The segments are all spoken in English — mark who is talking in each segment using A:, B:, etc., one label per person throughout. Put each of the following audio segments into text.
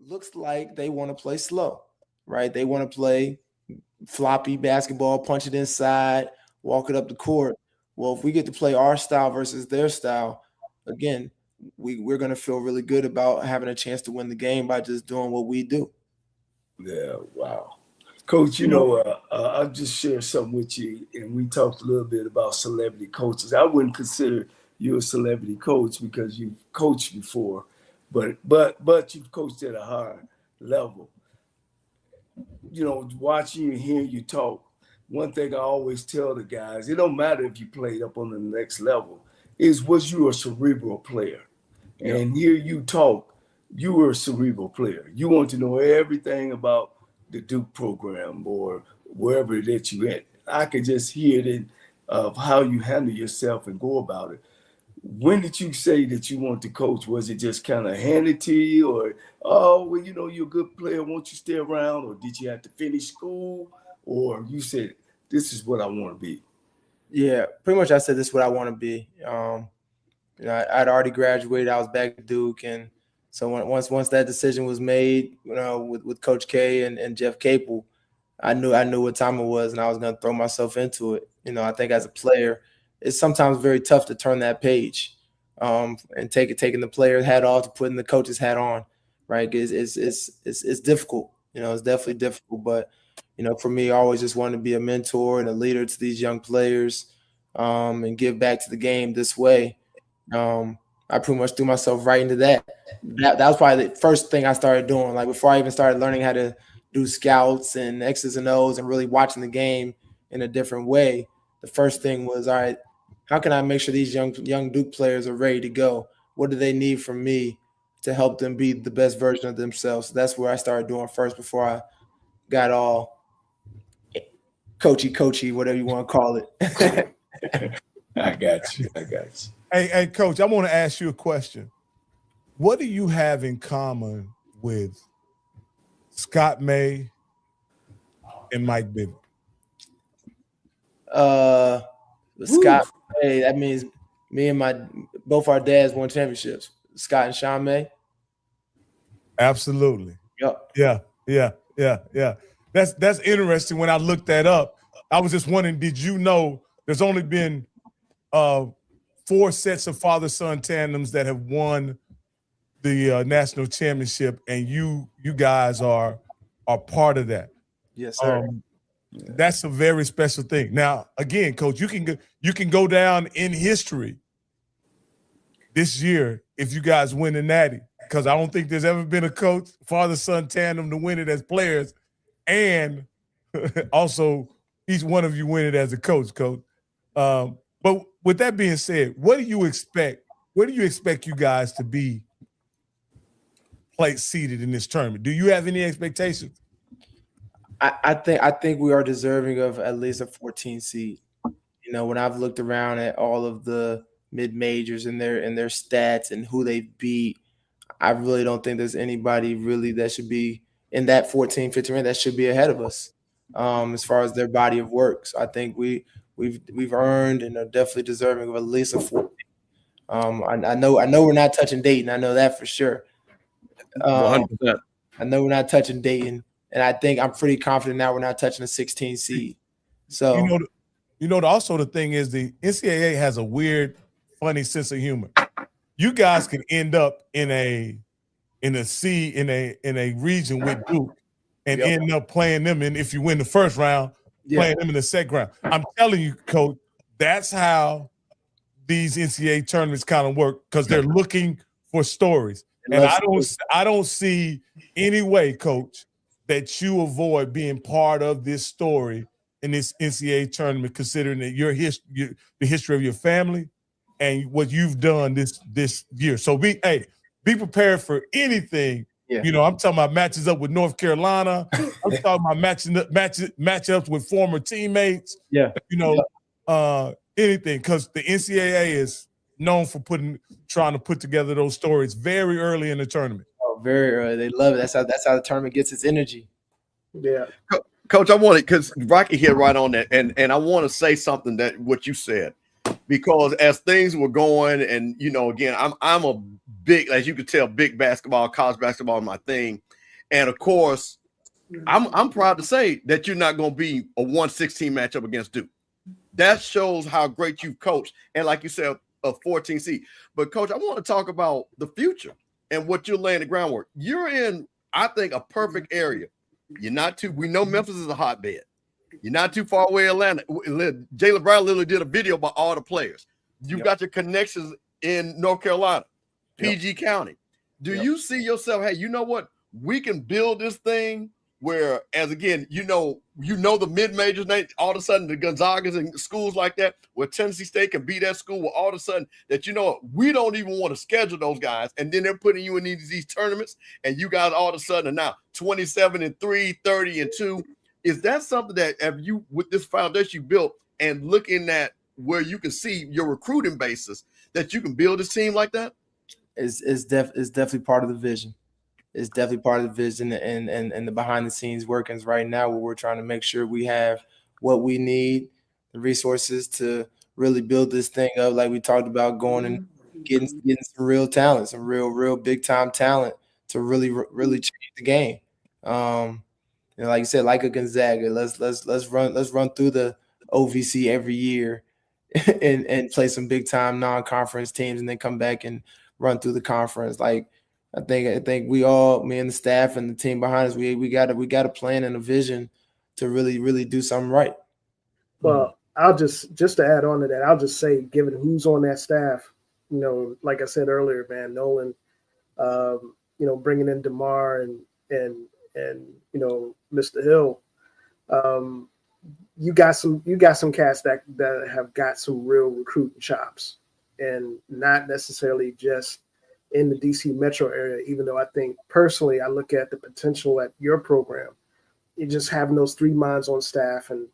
A: looks like they want to play slow, right? They want to play floppy basketball, punch it inside, walk it up the court. Well, if we get to play our style versus their style, again, we're going to feel really good about having a chance to win the game by just doing what we do.
B: Yeah, wow. Coach, I'll just share something with you, and we talked a little bit about celebrity coaches. I wouldn't consider you a celebrity coach because you've coached before, but you've coached at a higher level. Watching you, hearing you talk, one thing I always tell the guys, it don't matter if you played up on the next level, was you a cerebral player? Yeah. And hear you talk, you were a cerebral player. You want to know everything about the Duke program or wherever that you at. I could just hear it of how you handle yourself and go about it. When did you say that you want to coach? Was it just kind of handed to you, or, oh, well, you're a good player, won't you stay around? Or did you have to finish school? Or you said, this is what I want to be?
A: Yeah, pretty much I said this is what I want to be. I'd already graduated. I was back at Duke. And so once that decision was made, with Coach K and Jeff Capel, I knew what time it was, and I was going to throw myself into it. I think as a player, it's sometimes very tough to turn that page and taking the player's hat off to putting the coach's hat on, right? It's difficult. It's definitely difficult. But, for me, I always just wanted to be a mentor and a leader to these young players and give back to the game this way. I pretty much threw myself right into that. That was probably the first thing I started doing. Like before I even started learning how to do scouts and X's and O's and really watching the game in a different way, the first thing was, all right, how can I make sure these young Duke players are ready to go? What do they need from me to help them be the best version of themselves? So that's where I started doing first before I got all coachy, whatever you want to call it.
B: I got you.
C: Hey, Coach, I want to ask you a question. What do you have in common with Scott May and Mike Bibby?
A: Scott May, that means me and both our dads won championships. Scott and Sean May.
C: Absolutely.
A: Yep.
C: Yeah. That's interesting. When I looked that up, I was just wondering, did you know there's only been 4 sets of father-son tandems that have won the national championship, and you guys are part of that?
A: Yes, sir.
C: That's a very special thing. Now, again, Coach, you can go down in history this year if you guys win the Natty, because I don't think there's ever been a coach father-son tandem to win it as players, and also each one of you win it as a coach. But with that being said, what do you expect? Where do you expect you guys to be seated in this tournament? Do you have any expectations?
A: I think we are deserving of at least a 14 seed. When I've looked around at all of the mid-majors and their stats and who they beat, I really don't think there's anybody really that should be in that 14, 15 range that should be ahead of us as far as their body of work. So I think we've earned and are definitely deserving of at least a 14. I know we're not touching Dayton. I know that for sure.
D: 100%.
A: I know we're not touching Dayton. And I think I'm pretty confident now we're not touching a 16 seed. So
C: also the thing is the NCAA has a weird, funny sense of humor. You guys can end up in a region with Duke and end up playing them, and if you win the first round, playing them in the second round. I'm telling you, Coach, that's how these NCAA tournaments kind of work, because they're looking for stories. And I don't see any way, Coach, that you avoid being part of this story in this NCAA tournament, considering that the history of your family and what you've done this year. So be prepared for anything. Yeah. I'm talking about matches up with North Carolina. I'm talking about matchups with former teammates.
A: Yeah.
C: Anything, because the NCAA is known for trying to put together those stories very early in the tournament.
A: Oh, very early. They love it. That's how the tournament gets its energy.
B: Yeah.
D: Coach, I want it because Rocky hit right on that, and I want to say something that what you said, because as things were going, and again, I'm a big, as you can tell, big college basketball is my thing. And of course, I'm proud to say that you're not going to be a 1-16 matchup against Duke. That shows how great you've coached. And like you said, a 14 seed. But Coach, I want to talk about the future and what you're laying the groundwork. You're in, I think, a perfect area. You're not too, we know Memphis is a hotbed. You're not too far away Atlanta. Jalen Brown literally did a video about all the players. You've got your connections in North Carolina, PG County. Do you see yourself, hey, you know what? We can build this thing where, as again, you know the mid-majors, all of a sudden the Gonzagas and schools like that, where Tennessee State can be that school, where all of a sudden that, you know, we don't even want to schedule those guys, and then they're putting you in these tournaments, and you guys all of a sudden are now 27-3, 30-2. Is that something that, have you, with this foundation you built and looking at where you can see your recruiting basis, that you can build this team like that?
A: It's definitely part of the vision. It's definitely part of the vision and the behind the scenes workings right now, where we're trying to make sure we have what we need, the resources to really build this thing up. Like we talked about, going and getting some real talent, some real big time talent to really change the game. You know, like you said, like a Gonzaga, let's run through the OVC every year and play some big time non-conference teams, and then come back and run through the conference. Like I think we all, me and the staff and the team behind us, we got a plan and a vision to really do something right.
E: Well, I'll just to add on to that, I'll just say, given who's on that staff, you know, like I said earlier, man, Nolan, you know, bringing in DeMar and you know, Mr. Hill, you got some cats that have got some real recruiting chops, and not necessarily just in the DC metro area, even though I think personally, I look at the potential at your program. You just having those 3 minds on staff and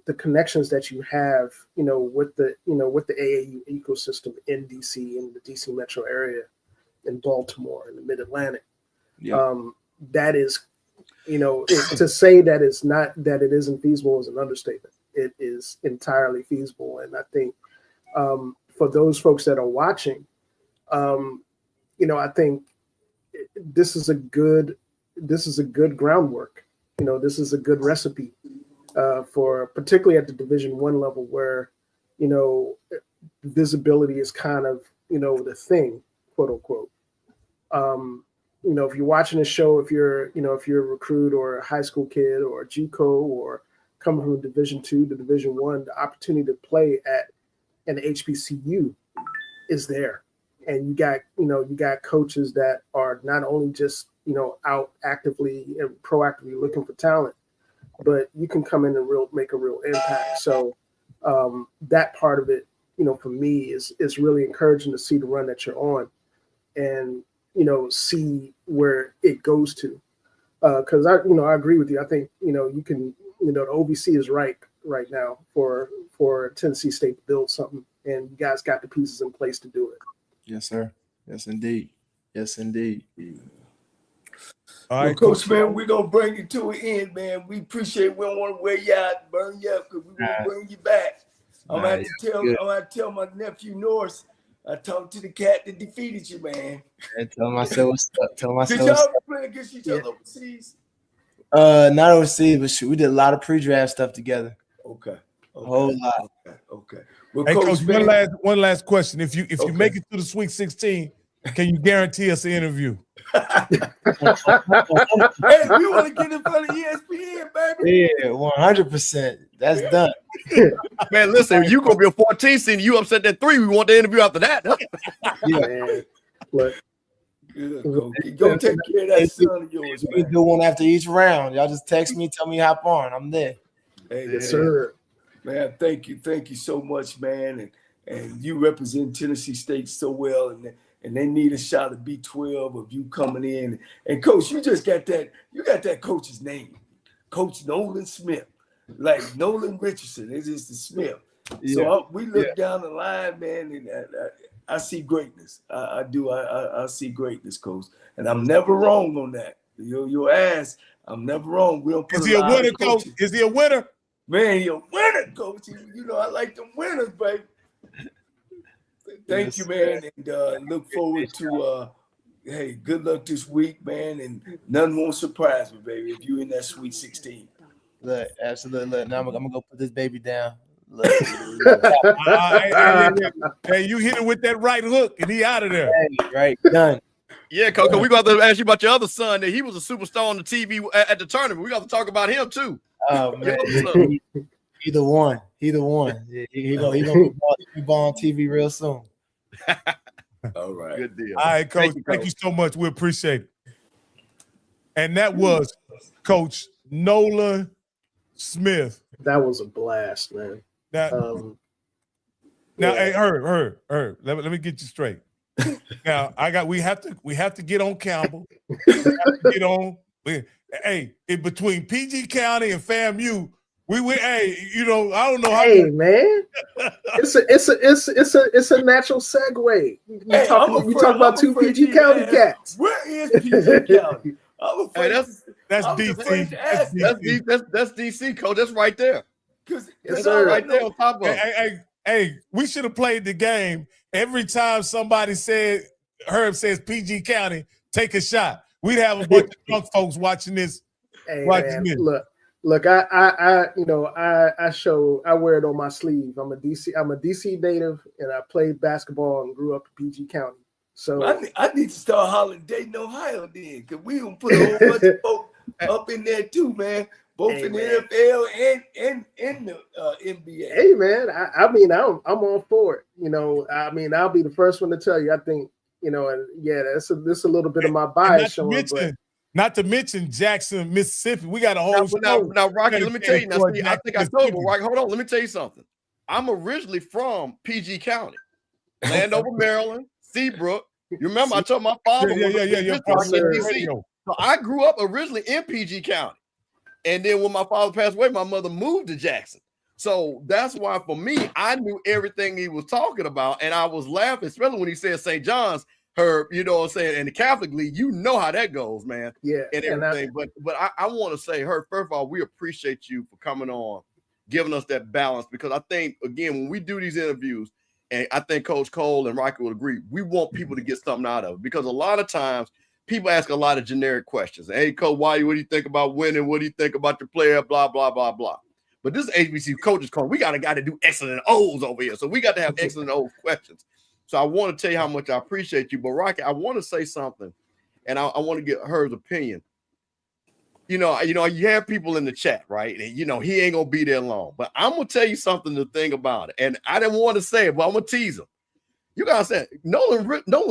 E: the connections that you have, you know, with the AAU ecosystem in DC, in the DC metro area, in Baltimore, in the Mid-Atlantic.
A: Yeah.
E: That is, you know, to say that it isn't feasible is an understatement. It is entirely feasible. And I think for those folks that are watching, you know, I think this is a good groundwork. You know, this is a good recipe for, particularly at the Division I level, where, you know, visibility is kind of, you know, the thing, quote unquote. You know, if you're watching a show, if you're a recruit or a high school kid or a JUCO or coming from Division II to Division I, the opportunity to play at an HBCU is there. And you got coaches that are not only just, you know, out actively and proactively looking for talent, but you can come in and make a real impact. So that part of it, you know, for me is really encouraging to see the run that you're on, and, you know, see where it goes to. Because I agree with you. I think, you know, you can, you know, the OVC is right now for Tennessee State to build something, and you guys got the pieces in place to do it.
A: Yes, sir. Yes, indeed. Yes, indeed.
C: All right,
B: Coach, man, we're going to bring you to an end, man. We appreciate it. We don't want to wear you out, burn you up, because we're going to bring you back. I'm going to tell my nephew Norris, I talked to the cat that defeated you, man.
A: And tell myself what's up.
B: Did y'all play against each other overseas?
A: Not overseas, but shoot, we did a lot of pre-draft stuff together.
B: Okay.
A: A whole lot.
B: Okay. Well,
C: hey,
B: Coach,
C: one last question. If you make it to the Sweet 16, can you guarantee us an interview?
B: Hey, we want to get in front of ESPN, baby.
A: Yeah, 100%. That's done.
D: Man, listen, you gonna be a 14 seed, you upset that 3. We want the interview after that.
E: Yeah, man. Look,
B: Go take care of that son of yours,
A: We
B: man.
A: do one after each round. Y'all just text me, tell me hop on. I'm there.
B: Hey,
E: yes, sir.
B: Man, thank you so much, man. And you represent Tennessee State so well, and they need a shot at B12 of you coming in. And Coach, you just got that coach's name, Coach Nolan Smith, like Nolan Richardson. It's just the Smith.
A: Yeah.
B: So we look down the line, man, and I see greatness. I do. I see greatness, Coach, and I'm never wrong on that. Your ass, I'm never wrong. We don't put
C: Is he a winner, Coach? Is he a winner?
B: Man, you're a winner, Coach. You know I like them winners, baby. Thank you, man, and look forward to hey, good luck this week, man, and nothing won't surprise me, baby, if you in that Sweet 16.
A: Look, absolutely. Look, now I'm gonna go put this baby down. Look,
C: hey, you hit him with that right hook, and he out of there.
A: right, done.
D: Yeah, Coco, we got to ask you about your other son. That he was a superstar on the TV at the tournament. We got to talk about him too.
A: Oh man, either one. He gonna be ball on TV real soon.
B: All right,
D: good deal.
C: All right, Coach. Thank you so much. We appreciate it. And that was Coach Nolan Smith.
E: That was a blast, man.
C: Now,
E: Yeah.
C: hey, Herb. Let me get you straight. Now, we have to get on Campbell. We have to get on. Hey, in between PG County and FAMU, hey, I don't know how.
E: Hey, man, it's a natural segue. We talk about two PG County cats.
B: Where is PG County?
D: Hey, that's
C: DC.
D: That's DC, Coach. That's right there.
E: Yes,
D: That's
E: sir.
D: right there on top of it.
C: Hey, we should have played the game. Every time somebody said, Herb says PG County, take a shot. We'd have a bunch of drunk folks watching this.
E: Hey, man, look, I wear it on my sleeve. I'm a DC native, and I played basketball and grew up in PG County. So
B: I need to start hollering Dayton, Ohio then, because we gonna put a whole bunch of folks up in there too, man. Both in the NFL and the NBA.
E: Hey, man, I'm all for it. I'll be the first one to tell you. I think, and yeah, this a little bit of my bias showing.
C: Not to mention Jackson, Mississippi. We got a whole
D: now, Rocky, let me tell you. Now, I think I told you, Rocky, hold on. Let me tell you something. I'm originally from PG County, Landover, Maryland, Seabrook. You remember I told my father So I grew up originally in PG County. And then when my father passed away, my mother moved to Jackson. So that's why for me, I knew everything he was talking about. And I was laughing, especially when he said St. John's, Herb, you know what I'm saying? And the Catholic League, you know how that goes, man.
E: Yeah.
D: And everything. But I want to say, Herb, first of all, we appreciate you for coming on, giving us that balance. Because I think, again, when we do these interviews, and I think Coach Cole and Rocky would agree, we want people to get something out of it. Because a lot of times, people ask a lot of generic questions. Hey, Coach, what do you think about winning? What do you think about your player? Blah, blah, blah, blah. But this HBCU Coaches Corner, we got to do excellent O's over here. So we got to have excellent O's questions. So I want to tell you how much I appreciate you. But, Rocky, I want to say something, and I want to get Herb's opinion. You have people in the chat, right? And, he ain't going to be there long. But I'm going to tell you something to think about it. And I didn't want to say it, but I'm going to tease him. You guys said Nolan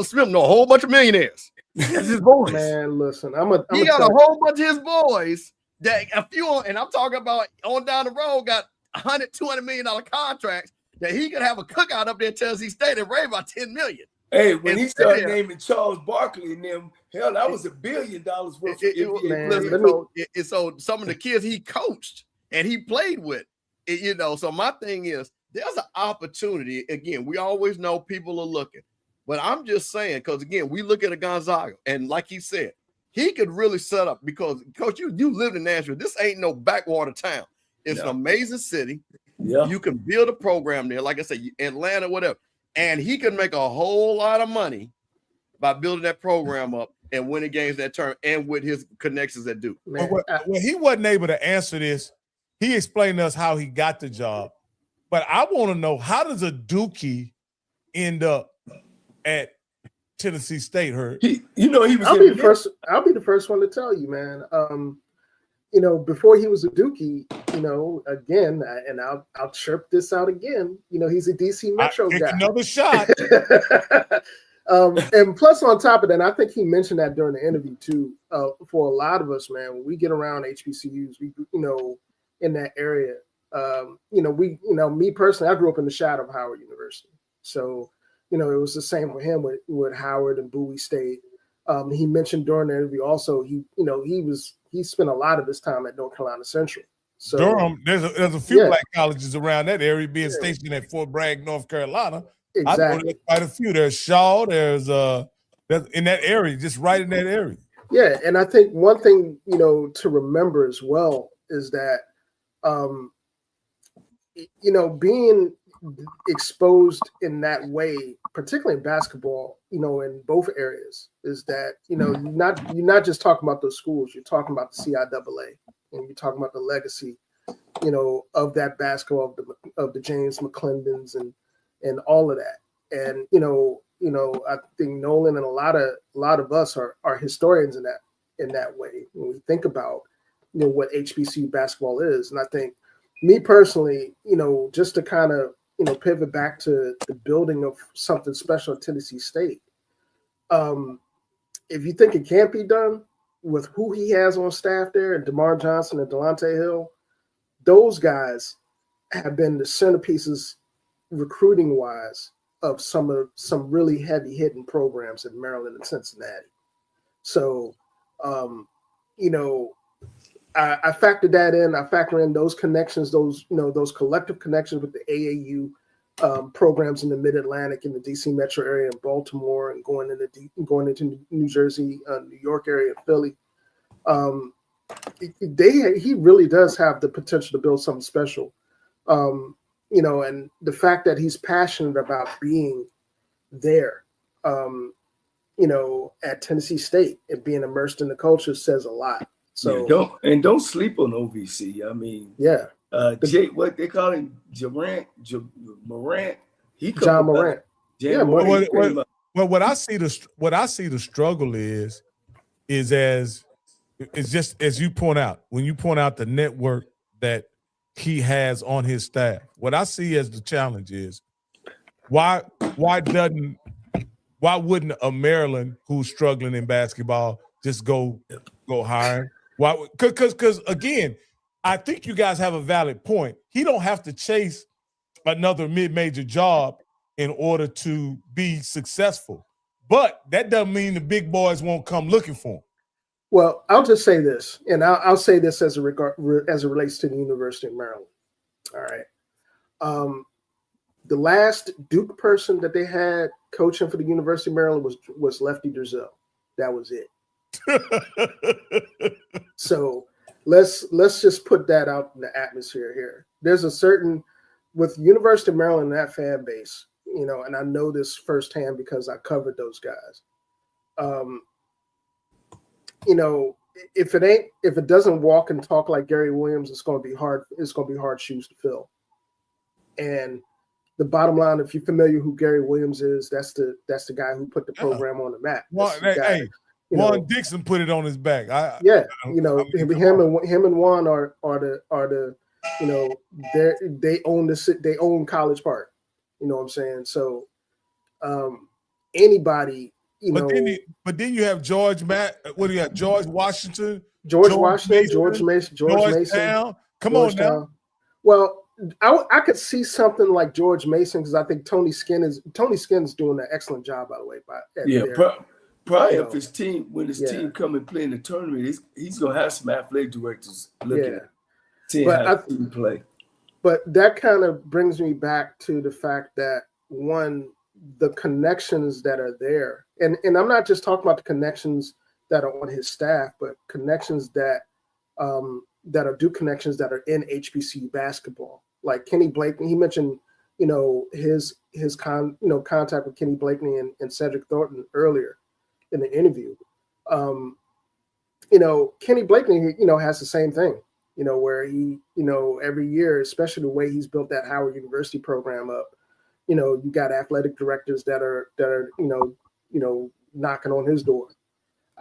D: Smith know a whole bunch of millionaires. That's his boys.
E: Man, listen,
D: he got a whole bunch of his boys that a few, and I'm talking about on down the road, got $200 million contracts that he could have a cookout up there at Tennessee State and raise about $10 million.
B: Hey, when he started naming Charles Barkley and them, hell, that was $1 billion worth of NBA.
D: So some of the kids he coached and he played with, So my thing is, there's an opportunity. Again, we always know people are looking. But I'm just saying, because, again, we look at a Gonzaga, and like he said, he could really set up because, Coach, you lived in Nashville. This ain't no backwater town. It's an amazing city.
B: Yeah.
D: You can build a program there, like I said, Atlanta, whatever. And he can make a whole lot of money by building that program up and winning games that term and with his connections at Duke.
C: When he wasn't able to answer this, he explained to us how he got the job. But I want to know, how does a Dookie end up at Tennessee State, Herb?
B: He was.
E: I'll be the first one to tell you, man. Before he was a Dookie, again, and I'll chirp this out again. He's a DC Metro guy.
C: Another shot.
E: And plus, on top of that, I think he mentioned that during the interview too. For a lot of us, man, when we get around HBCUs, we in that area. Me personally, I grew up in the shadow of Howard University, so. It was the same for him with Howard and Bowie State. He mentioned during the interview also he spent a lot of his time at North Carolina Central. So
C: Durham, there's a few black colleges around that area, being stationed at Fort Bragg, North Carolina.
E: Exactly.
C: I know there's quite a few. There's Shaw. There's in that area, just right in that area.
E: Yeah, and I think one thing to remember as well is that being exposed in that way, particularly in basketball, in both areas, is that, you're not just talking about those schools, you're talking about the CIAA, and you're talking about the legacy, of that basketball, of the James McClendons and all of that. And, I think Nolan and a lot of us are historians in that way when we think about, what HBCU basketball is. And I think, me personally, just to kind of, pivot back to the building of something special at Tennessee State. If you think it can't be done with who he has on staff there, and DeMar Johnson and Delonte Hill, those guys have been the centerpieces recruiting wise of some really heavy hitting programs in Maryland and Cincinnati. So, I factored that in. I factor in those connections, those collective connections with the AAU programs in the Mid-Atlantic, in the DC metro area, in Baltimore, and going into New Jersey, New York area, Philly. He really does have the potential to build something special. And the fact that he's passionate about being there, at Tennessee State and being immersed in the culture says a lot. So
B: don't sleep on OVC. I mean,
E: yeah,
B: what they call him, Morant.
E: John Morant.
C: What I see the struggle is just as you point out, when you point out the network that he has on his staff. What I see as the challenge is why wouldn't a Maryland who's struggling in basketball just go hire? Why? Because again, I think you guys have a valid point. He don't have to chase another mid-major job in order to be successful, but that doesn't mean the big boys won't come looking for him.
E: Well, I'll just say this, and I'll say this as it relates to the University of Maryland. All right. The last Duke person that they had coaching for the University of Maryland was Lefty Driesell. That was it. So let's just put that out in the atmosphere here. There's a certain, with University of Maryland, that fan base, and I know this firsthand because I covered those guys. If it doesn't walk and talk like Gary Williams, it's going to be hard. It's going to be hard shoes to fill. And the bottom line, if you're familiar who Gary Williams is, that's the guy who put the program on the map.
C: Juan Dixon put it on his back.
E: Him and Juan are the they own College Park. You know what I'm saying? So anybody.
C: But then you have George Washington,
E: George Washington, George Mason.
C: Come on now.
E: Well, I could see something like George Mason because I think Tony Skin's doing an excellent job, by the way.
B: Probably if his team, when his team come and play in the tournament, he's gonna have some athletic directors looking at seeing how the team play.
E: But that kind of brings me back to the fact that the connections that are there, and I'm not just talking about the connections that are on his staff, but connections that are Duke connections that are in HBCU basketball. Like Kenny Blakeney, he mentioned, his contact with Kenny Blakeney and Cedric Thornton earlier in the interview. Kenny Blakeney, has the same thing, where he, every year, especially the way he's built that Howard University program up, you got athletic directors that are knocking on his door.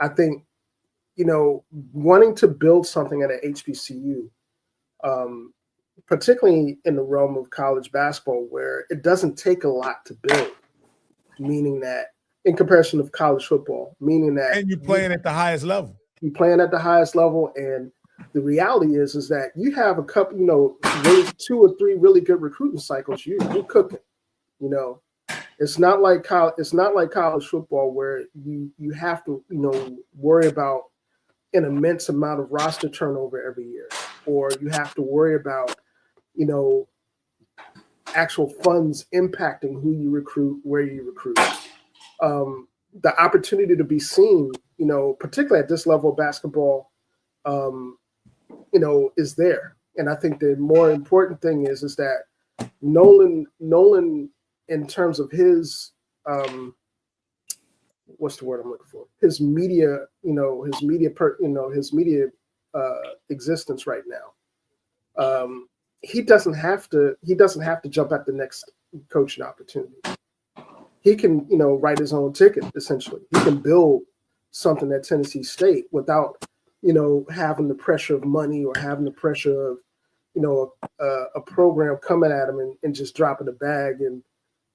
E: I think, wanting to build something at an HBCU, particularly in the realm of college basketball, where it doesn't take a lot to build, meaning that in comparison to college football, meaning that
C: and you're playing at the highest level. You're
E: playing at the highest level, and the reality is that you have a couple, maybe 2 or 3 really good recruiting cycles. You're cooking. It's not like college football where you have to worry about an immense amount of roster turnover every year, or you have to worry about actual funds impacting who you recruit, where you recruit. The opportunity to be seen, particularly at this level of basketball, is there. And I think the more important thing is that Nolan, in terms of his what's the word I'm looking for? His media, his media existence right now. He doesn't have to jump at the next coaching opportunity. He can, write his own ticket, essentially. He can build something at Tennessee State without, having the pressure of money or having the pressure of, a program coming at him and just dropping the bag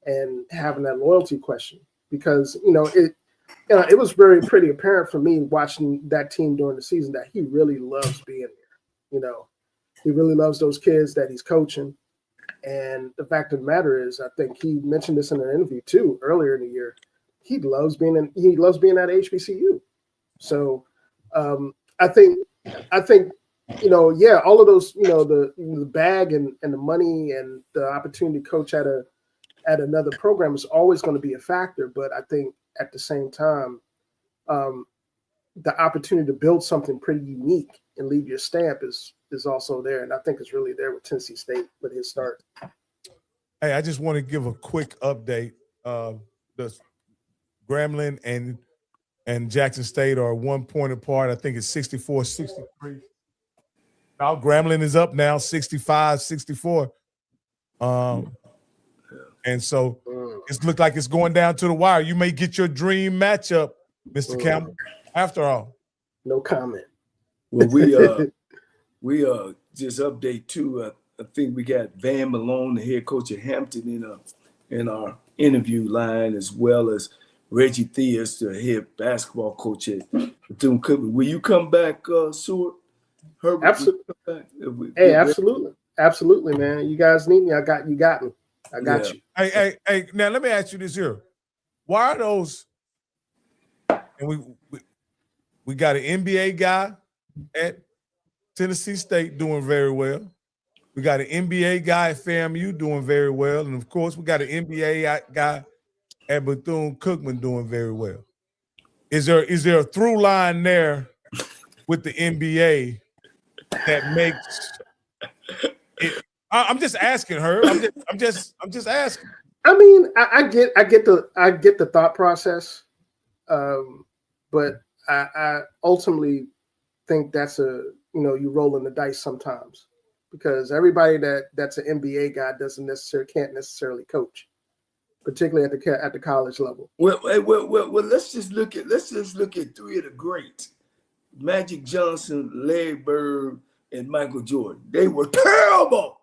E: and having that loyalty question. Because, it was pretty apparent for me watching that team during the season that he really loves being there. He really loves those kids that he's coaching. And the fact of the matter is, I think he mentioned this in an interview too earlier in the year. He loves being at HBCU. So I think all of those, the bag and the money and the opportunity to coach at another program is always going to be a factor. But I think at the same time, the opportunity to build something pretty unique and leave your stamp is also there. And I think it's really there with Tennessee State with his start.
C: Hey, I just want to give a quick update. The Grambling and Jackson State are 1 point apart. I think it's 64-63. Now Grambling is up now, 65-64. And so it's looked like it's going down to the wire. You may get your dream matchup, Mr. Campbell. After all,
E: no comment.
B: Well, we just update too. I think we got Van Malone, the head coach at Hampton, in our interview line, as well as Reggie Theus, the head basketball coach at Bethune-Cookman. Will you come back, Seward? Herbert,
E: absolutely. Absolutely, man. You guys need me. I got me. I got you.
C: Hey. Now let me ask you this here: why are those? And we got an NBA guy at Tennessee State doing very well. We got an NBA guy at FAMU doing very well, and of course, we got an NBA guy at Bethune-Cookman doing very well. Is there a through line there with the NBA that makes it? I'm just asking her. I'm just asking.
E: I mean, I get the thought process, but I ultimately think that's you rolling the dice sometimes, because everybody that's an NBA guy can't necessarily coach, particularly at the college level.
B: Well, let's just look at 3 of the greats: Magic Johnson, Larry Bird, and Michael Jordan. They were terrible.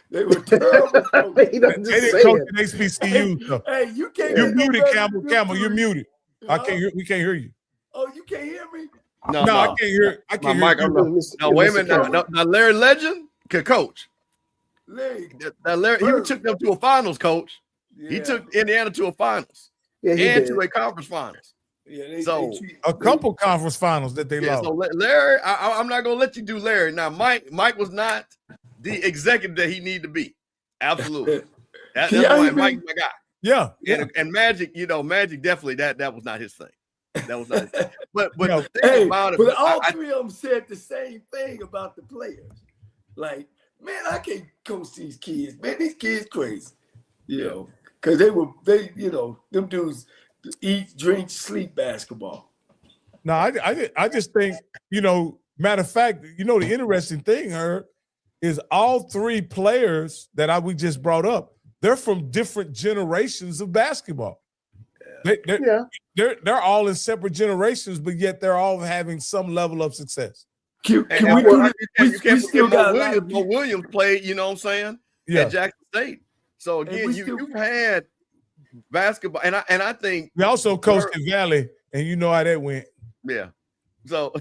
B: They were terrible.
C: They didn't coach in HBCU. So.
B: Hey, you can't.
C: You're muted, Campbell. Campbell, you're muted. I can't hear. We can't hear you.
B: Oh, you can't hear me?
C: No, I can't hear. I can't hear you.
D: No, wait a minute. Now, Larry Legend could coach.
B: Larry,
D: he took them to a finals, coach. Yeah. He took Indiana to a finals.
E: Yeah,
D: and to a conference finals.
B: Yeah,
C: a couple conference finals that they lost.
D: So Larry, I'm not gonna let you do Larry. Now, Mike was not the executive that he needed to be. Absolutely. That's why Mike's my guy.
C: Yeah.
D: And Magic, Magic definitely that was not his thing. That was not his thing. But the thing about it,
B: but all 3 of them said the same thing about the players. Like, man, I can't coach these kids. Man, these kids crazy. Because them dudes eat, drink, sleep basketball.
C: No, I just think, matter of fact, the interesting thing, Herb, is all 3 players that we just brought up, they're from different generations of basketball. They're all in separate generations, but yet they're all having some level of success.
D: Can we do this? Mo Williams played, you know what I'm saying?
C: Yeah.
D: At Jackson State. So again, you've had basketball, and I think
C: we also coached in Valley, and you know how that went.
D: Yeah. So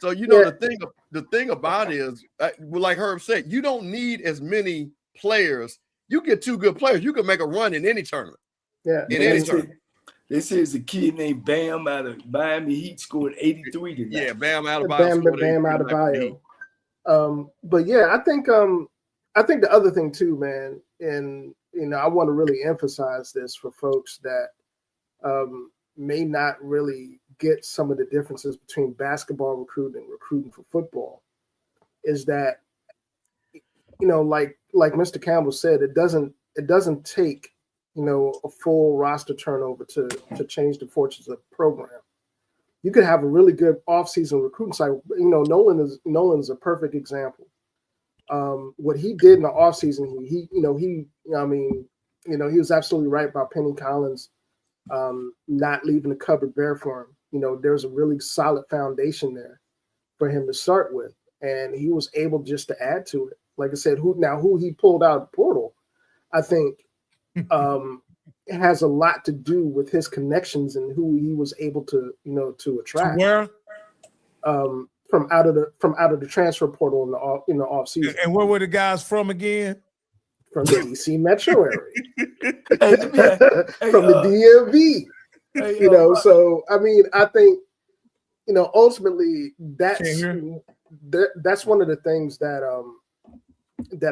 D: the thing about it is, like Herb said, you don't need as many players. You get 2 good players, you can make a run in any tournament.
E: Yeah.
D: In any tournament.
B: They say it's a kid named Bam out of Miami Heat scored 83 tonight.
D: Yeah, Bam out of Bio.
E: Bam out of Bio. But yeah, I think the other thing too, man, and I want to really emphasize this for folks that may not really get some of the differences between basketball recruiting and recruiting for football, is that like Mr. Campbell said, it doesn't take, a full roster turnover to change the fortunes of the program. You could have a really good offseason recruiting cycle. Nolan's a perfect example. What he did in the offseason, he was absolutely right about Penny Collins not leaving the cupboard bare for him. There's a really solid foundation there for him to start with, and he was able just to add to it. Like I said, who he pulled out of the portal, I think has a lot to do with his connections and who he was able to attract.
C: Where?
E: From out of the transfer portal in the off season.
C: And where were the guys from again?
E: From the DC metro area.
B: Hey,
E: From the DMV. So I mean, I think ultimately that's one of the things that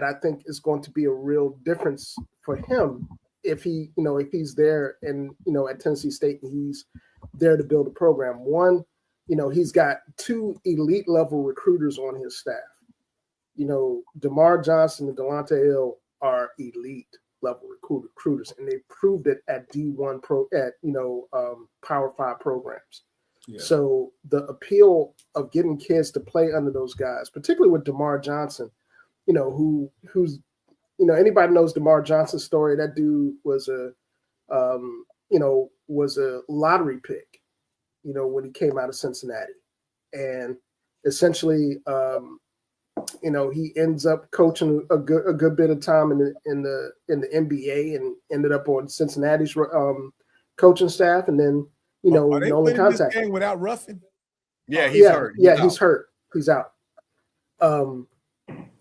E: I think is going to be a real difference for him if he's there and at Tennessee State and he's there to build a program. One, he's got 2 elite level recruiters on his staff. DeMar Johnson and Delonte Hill are elite level recruiters, and they proved it at D1 Power 5 programs. Yeah. So the appeal of getting kids to play under those guys, particularly with DeMar Johnson, who's anybody knows DeMar Johnson's story. That dude was a lottery pick, when he came out of Cincinnati, and essentially, he ends up coaching a good bit of time in the NBA and ended up on Cincinnati's coaching staff, and then Nolan contacted
C: this game without Ruffin.
D: Yeah, he's hurt.
E: He's hurt. He's out.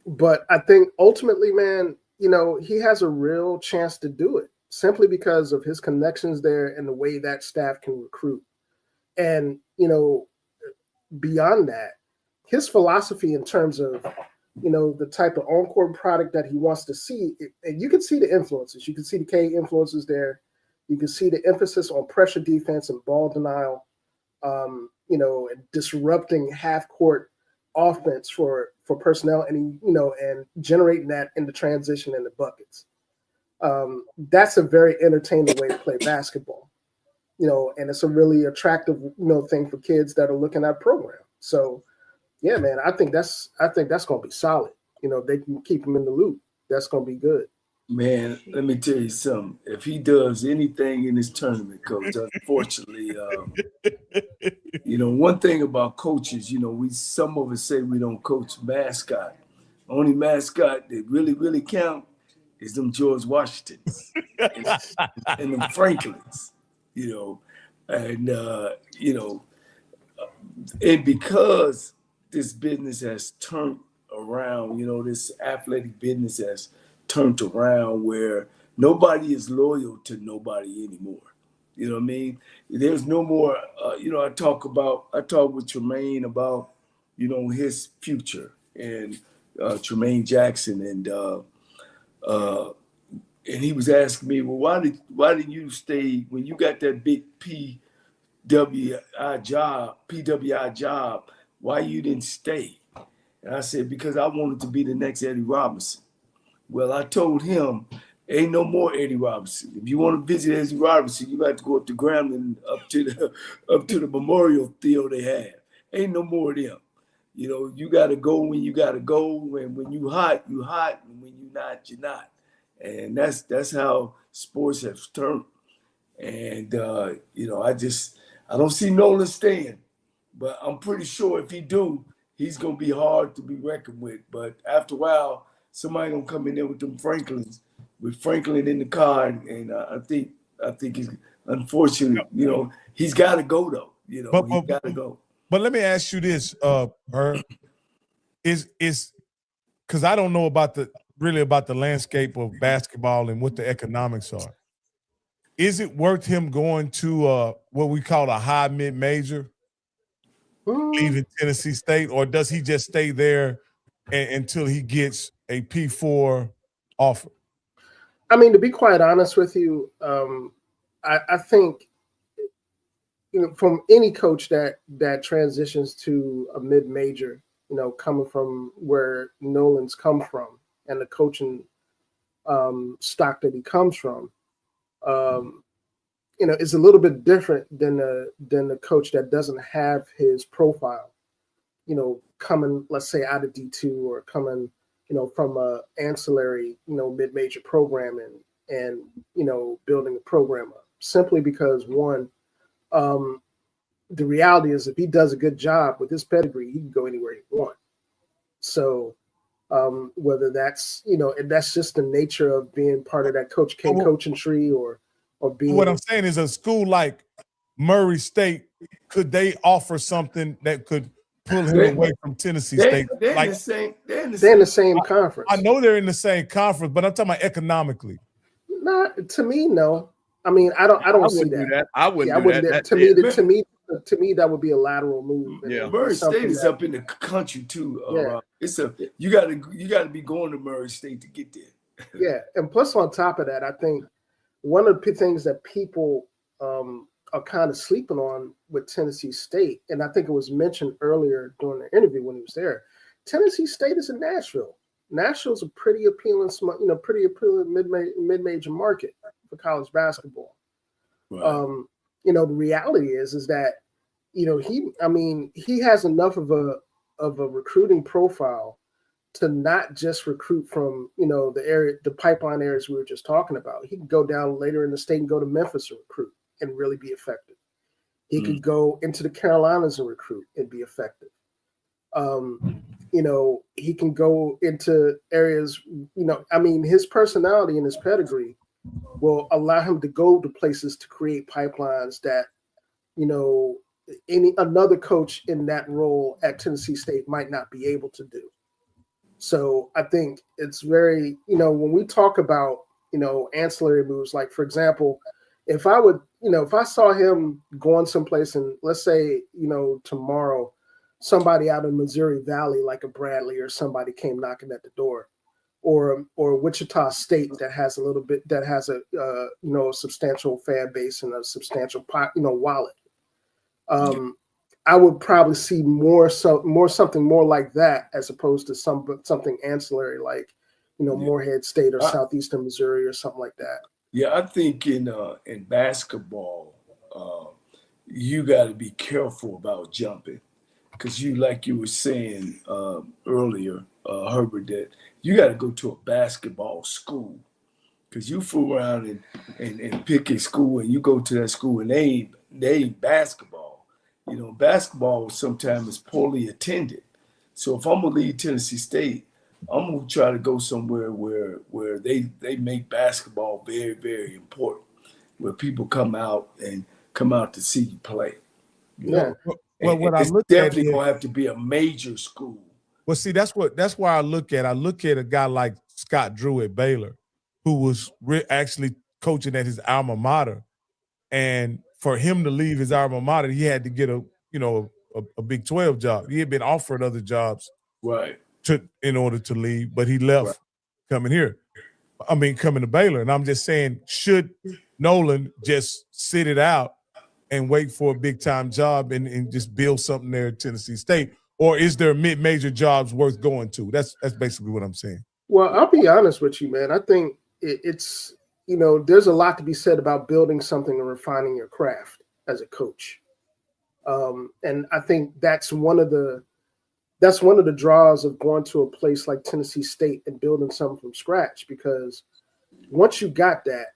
E: But I think ultimately, man, he has a real chance to do it simply because of his connections there and the way that staff can recruit. And, beyond that, his philosophy in terms of, the type of on-court product that he wants to see, and you can see the influences. You can see the K influences there. You can see the emphasis on pressure defense and ball denial, and disrupting half-court offense for personnel, and and generating that in the transition and the buckets. That's a very entertaining way to play basketball, and it's a really attractive thing for kids that are looking at program. So yeah, man, I think that's going to be solid. They can keep him in the loop. That's going to be good.
B: Man, let me tell you something. If he does anything in this tournament, Coach, unfortunately, one thing about coaches, some of us say we don't coach mascot. Only mascot that really, really count is them George Washingtons and them Franklins, and because this business has turned around, this athletic business has turned around where nobody is loyal to nobody anymore. You know what I mean? There's no more, I talk with Tremaine about, his future and Tremaine Jackson and he was asking me, well, why did you stay when you got that big PWI job, why you didn't stay? And I said, because I wanted to be the next Eddie Robinson. Well, I told him, ain't no more Eddie Robinson. If you want to visit Eddie Robinson, you got to go up to Grambling, up to the memorial field they have. Ain't no more of them. You got to go when you got to go, and when you hot, you hot, and when you not, you're not. And that's how sports have turned. And I don't see Nolan staying, but I'm pretty sure if he do, he's gonna be hard to be reckoned with. But after a while, somebody gonna come in there with them Franklins, with Franklin in the car, and I think he's unfortunate. He's got to go though. He's got to go.
C: But let me ask you this, is because I don't know about the landscape of basketball and what the economics are. Is it worth him going to what we call a high mid major, leaving Tennessee State, or does he just stay there until he gets a P4 offer?
E: I mean, to be quite honest with you, I think from any coach that transitions to a mid major, coming from where Nolan's come from, and the coaching stock that he comes from, is a little bit different than the coach that doesn't have his profile, coming, let's say, out of D2 or coming, from a ancillary, mid-major program and building a program up. Simply because, one, the reality is if he does a good job with his pedigree, he can go anywhere he wants. So whether that's, and that's just the nature of being part of that Coach K coaching tree or being.
C: What I'm saying is a school like Murray State, could they offer something that could pull him away from Tennessee State?
B: They're
C: like,
B: in the same
E: conference.
C: I know they're in the same conference, but I'm talking about economically.
E: Not to me, no. I mean, I don't see that.
D: I wouldn't do that.
E: To me, that would be a lateral move.
D: Yeah,
B: Murray State is up in the country too. You got to be going to Murray State to get there.
E: Yeah, and plus on top of that, I think one of the things that people are kind of sleeping on with Tennessee State, and I think it was mentioned earlier during the interview when he was there. Tennessee State is in Nashville. Nashville's a pretty appealing, mid-major market for college basketball. Right. The reality is that, he has enough of a recruiting profile to not just recruit from, the pipeline areas we were just talking about. He can go down later in the state and go to Memphis and recruit and really be effective. He could go into the Carolinas and recruit and be effective. He can go into areas, his personality and his pedigree will allow him to go to places to create pipelines that, another coach in that role at Tennessee State might not be able to do. So I think it's very, when we talk about, ancillary moves, like, for example, if I saw him going someplace and let's say, tomorrow, somebody out of Missouri Valley, like a Bradley or somebody came knocking at the door, or Wichita State that has a substantial fan base and a substantial wallet. I would probably see something more like that as opposed to something ancillary like, Morehead State or Southeastern Missouri or something like that.
B: Yeah, I think in basketball, you got to be careful about jumping. Because like you were saying earlier, Herbert, that you got to go to a basketball school. Because you fool around and pick a school and you go to that school and they ain't basketball. Basketball sometimes is poorly attended. So if I'm going to leave Tennessee State, I'm going to try to go somewhere where they make basketball very, very important, where people come out to see you play.
E: Yeah.
C: Well, what
B: it's
C: I look
B: definitely
C: at
B: gonna have to be a major school.
C: Well, see, that's why I look at a guy like Scott Drew at Baylor, who was actually coaching at his alma mater, and for him to leave his alma mater, he had to get a Big 12 job. He had been offered other jobs,
B: right,
C: in order to leave, but he left coming to Baylor. And I'm just saying, should Nolan just sit it out and wait for a big-time job and just build something there at Tennessee State? Or is there mid-major jobs worth going to? That's basically what I'm saying.
E: Well, I'll be honest with you, man. I think it's, there's a lot to be said about building something and refining your craft as a coach. And I think that's one of the draws of going to a place like Tennessee State and building something from scratch, because once you got that,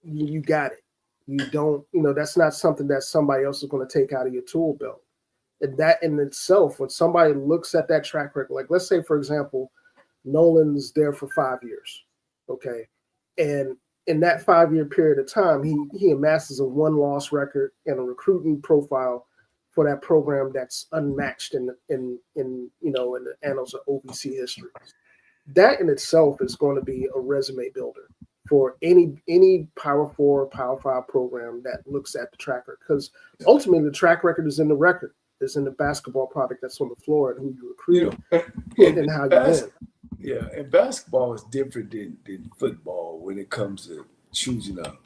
E: you got it. You don't, that's not something that somebody else is going to take out of your tool belt. And that in itself, when somebody looks at that track record, like let's say, for example, Nolan's there for 5 years, okay? And in that 5-year period of time, he amasses a 1-loss record and a recruiting profile for that program that's unmatched in the annals of OVC history. That in itself is going to be a resume builder for any Power 4, Power 5 program that looks at the track record. Because ultimately the track record is in the record. It's in the basketball product that's on the floor and who you recruit and how you win.
B: Yeah, and basketball is different than football when it comes to choosing a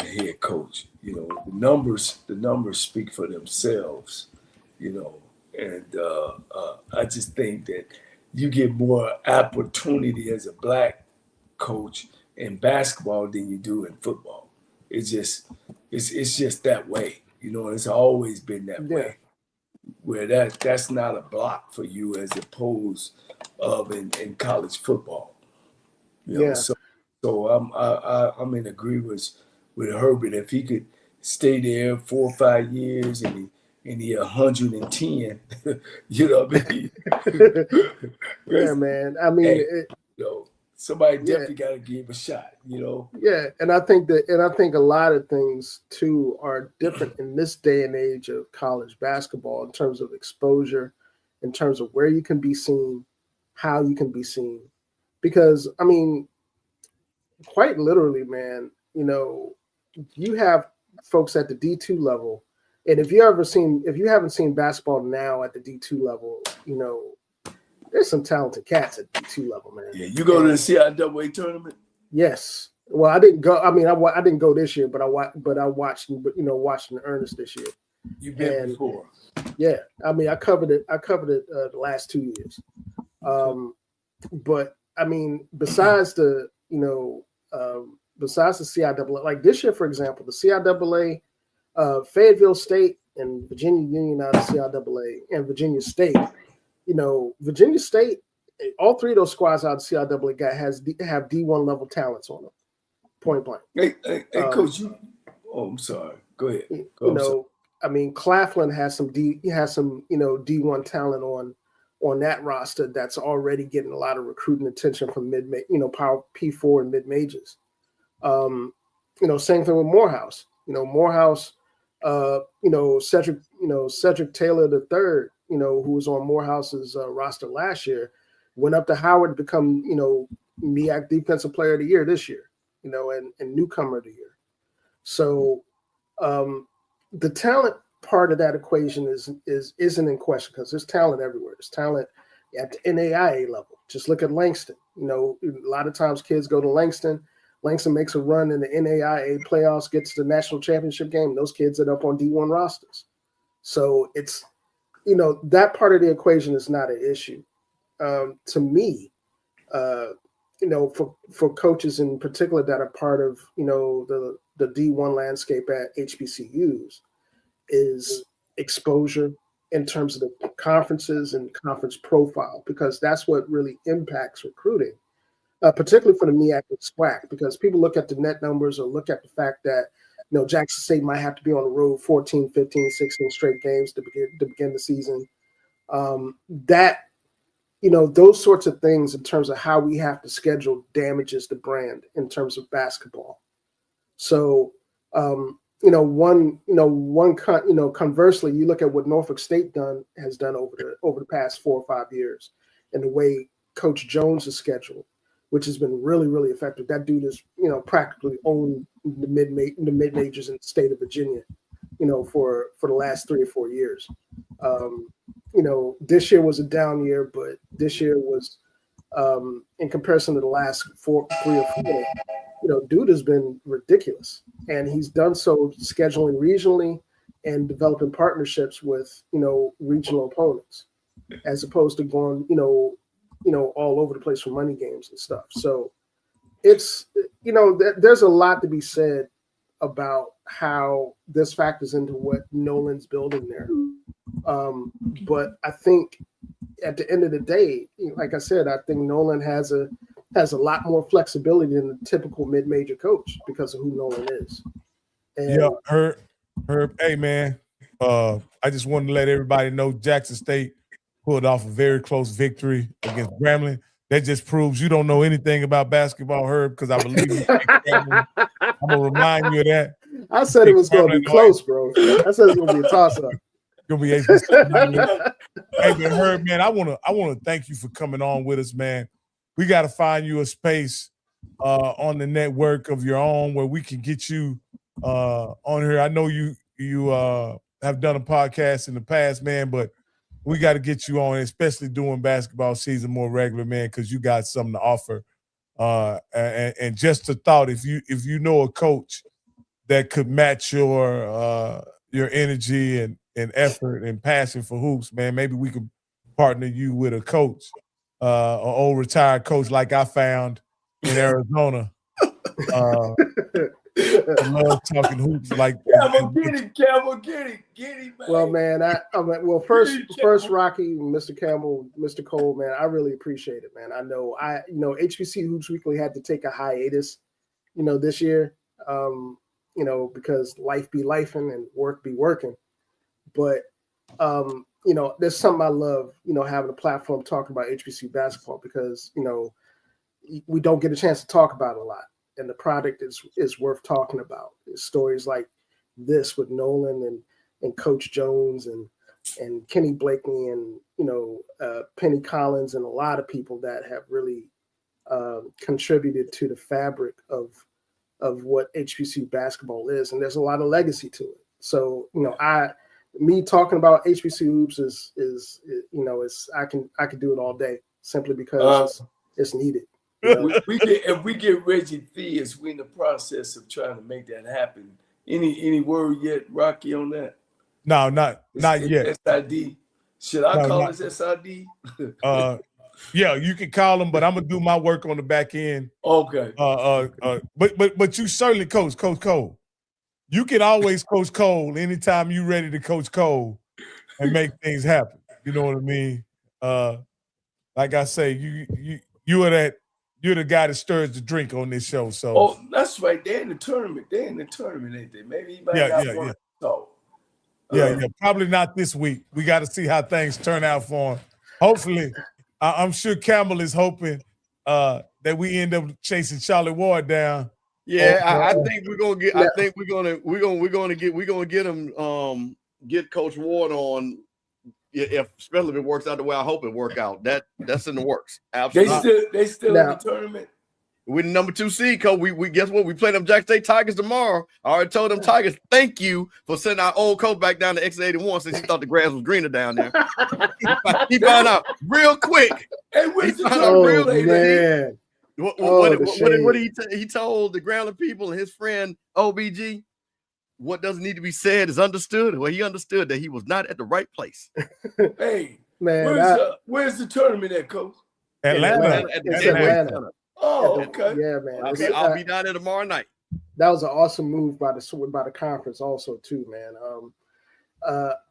B: head coach. The numbers speak for themselves. And I just think that you get more opportunity as a black coach in basketball than you do in football. It's just that way. You know, it's always been that way. Where that's not a block for you as opposed of in college football. You know, so I'm in agreement with Herbert. If he could stay there 4 or 5 years and he 110, you know what I mean?
E: Yeah, man. I mean,
B: you know, somebody definitely got to give a shot, you know?
E: Yeah, and I think a lot of things too are different in this day and age of college basketball in terms of exposure, in terms of where you can be seen, how you can be seen. Because I mean, quite literally, man, you know, you have folks at the D2 level, and if you haven't seen basketball now at the D2 level, you know, there's some talented cats at D2 level, man.
B: Yeah, you go to the CIAA tournament?
E: Yes. Well, I didn't go. I mean, I didn't go this year, but I watched in earnest this year.
B: You've been before.
E: Yeah, I mean, I covered it the last 2 years. But I mean, besides the CIAA, like this year, for example, the CIAA, Fayetteville State and Virginia Union out of CIAA and Virginia State. You know, Virginia State, all three of those squads out of CIAA have D1 level talents on them, point blank.
B: Hey, Coach, I'm sorry. Go ahead.
E: I mean, Claflin has some D1 talent on that roster that's already getting a lot of recruiting attention from power P4 and mid majors. Same thing with Morehouse. Morehouse, Cedric Taylor III, who was on Morehouse's roster last year, went up to Howard to become, MEAC Defensive Player of the Year this year, and Newcomer of the Year. So the talent part of that equation isn't in question because there's talent everywhere. There's talent at the NAIA level. Just look at Langston. A lot of times kids go to Langston. Langston makes a run in the NAIA playoffs, gets to the national championship game. And those kids end up on D1 rosters. So it's, that part of the equation is not an issue. To me, for coaches in particular that are part of, the D1 landscape at HBCUs is exposure in terms of the conferences and conference profile, because that's what really impacts recruiting, particularly for the MEAC and SWAC, because people look at the net numbers or look at the fact that, Jackson State might have to be on the road 14, 15, 16 straight games to begin the season. Those sorts of things in terms of how we have to schedule damages the brand in terms of basketball. So, conversely, you look at what Norfolk State has done over the past 4 or 5 years, and the way Coach Jones is scheduled, which has been really, really effective. That dude is, practically owned the mid majors in the state of Virginia, for the last 3 or 4 years. This year was a down year, but this year was, in comparison to the last 3 or 4, dude has been ridiculous. And he's done so scheduling regionally and developing partnerships with, regional opponents, as opposed to going, all over the place for money games and stuff. So it's, there's a lot to be said about how this factors into what Nolan's building there. But I think at the end of the day, like I said, I think Nolan has a lot more flexibility than the typical mid-major coach because of who Nolan is. And
C: Herb, hey man, I just wanted to let everybody know Jackson State pulled off a very close victory against Grambling. That just proves you don't know anything about basketball, Herb, because I believe you. I'm gonna remind you of that.
E: I said it was going to be close, bro. I said it was going to be a toss-up.
C: Gonna be HBCU. Hey, but Herb, man, I wanna thank you for coming on with us, man. We got to find you a space on the network of your own where we can get you on here. I know you have done a podcast in the past, man, but we got to get you on, especially during basketball season more regular, man, because you got something to offer. And just a thought, if you know a coach that could match your energy and effort and passion for hoops, man, maybe we could partner you with a coach an old retired coach like I found in Arizona. I love talking hoops. Like,
B: Campbell, get him, man.
E: Well, man, first, Rocky, Mr. Campbell, Mr. Cole, man, I really appreciate it, man. I know, HBCU Hoops Weekly had to take a hiatus, this year, because life be lifing and work be working. But, there's something I love, having a platform talking about HBCU basketball because, we don't get a chance to talk about it a lot. And the product is worth talking about. It's stories like this with Nolan and Coach Jones and Kenny Blakeney and Penny Collins and a lot of people that have really contributed to the fabric of what HBCU basketball is. And there's a lot of legacy to it. So me talking about HBCU hoops is I can do it all day simply because it's needed.
B: If we get Reggie Theus, we're in the process of trying to make that happen. Any word yet, Rocky, on that?
C: No, not yet.
B: SID. Should I call this SID?
C: Yeah, you can call them, but I'm gonna do my work on the back end.
B: Okay.
C: But you certainly Coach Cole. You can always Coach Cole anytime you're ready to Coach Cole and make things happen. You know what I mean? Like I say, you're the guy that stirs the drink on this show. So
B: that's right. They're in the tournament. Ain't they? Maybe he might
C: yeah.
B: So
C: yeah. Probably not this week. We got to see how things turn out for him. Hopefully, I'm sure Campbell is hoping that we end up chasing Charlie Ward down.
D: Yeah, I think we're gonna get. I think we're gonna get him. Get Coach Ward on. If especially if it works out the way I hope it work out, that's in the works. Absolutely.
B: They still in the tournament.
D: We're the number 2 seed, Coach. We guess what? We play them Jack State Tigers tomorrow. I already told them Tigers, thank you for sending our old coach back down to X81 since he thought the grass was greener down there. He found out real quick.
B: Hey, where's the
E: man?
D: What he told the Grounded people and his friend OBG? What doesn't need to be said is understood. Well, he understood that he was not at the right place.
B: Hey,
E: man,
B: where's the tournament at, Coach?
C: Atlanta.
E: Atlanta.
B: Oh, okay.
E: Yeah, man.
D: I'll be down there tomorrow night.
E: That was an awesome move by the conference, also too, man.